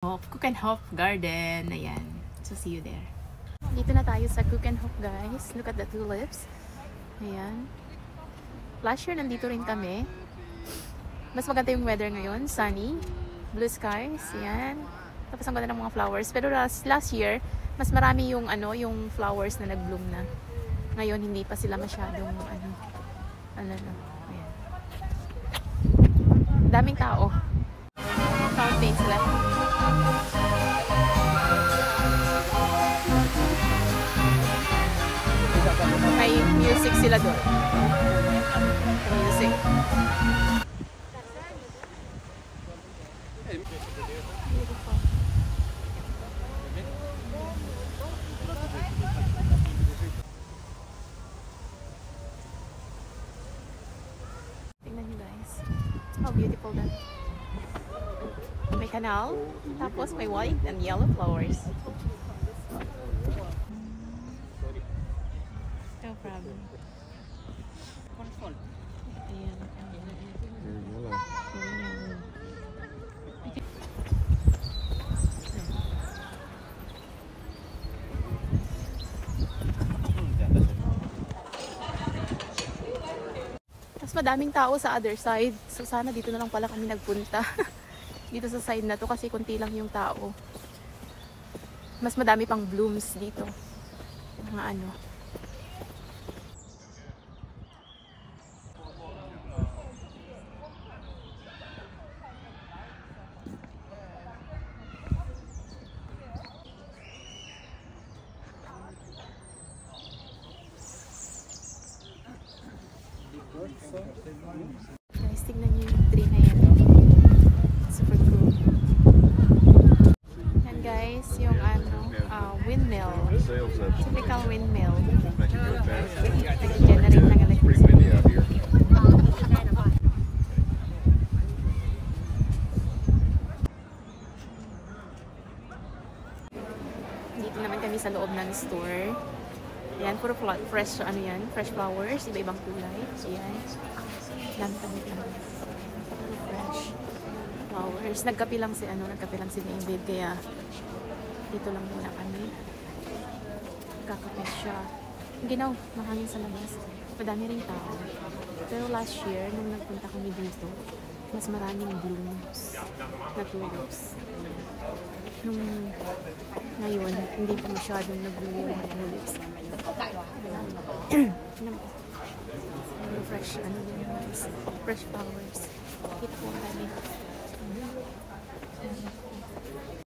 Keukenhof Garden. Ayan. So, see you there. Dito na tayo sa Keukenhof, guys. Look at the tulips. Ayan. Last year, nandito rin kami. Mas maganda yung weather ngayon. Sunny. Blue skies. Ayan. Tapos ang ganda ng mga flowers. Pero last year, mas marami yung, yung flowers na nag-bloom na. Ngayon, hindi pa sila masyadong, ayan. Daming tao. Fountains sila. May music sila doon. Music. Beautiful. Tingnan nyo guys. How beautiful that. May canal, tapos may white and yellow flowers. No problem. Ayan. Tapos madaming tao sa other side. So sana dito na lang pala kami nagpunta. Dito sa side na to kasi konti lang yung tao. Mas madami pang blooms dito. Mga guys, tignan nyo yung tree na yan. Super cool. Yan guys, yung windmill. Typical windmill. Generate ng electricity. Dito naman kami sa loob ng store. Yan, puro fresh, fresh flowers, iba-ibang kulay. Yan. Dami kami fresh flowers. Nagkape lang si David, kaya dito lang muna kami. Kakape siya. Ginaw, mahangin sa labas. Madami ring tao. Pero last year, nung nagpunta kami dito, mas maraming blooms na tulips. Nung ngayon, hindi pa masyadong nag-bloom yung tulips. Fresh flowers. Kita po kami.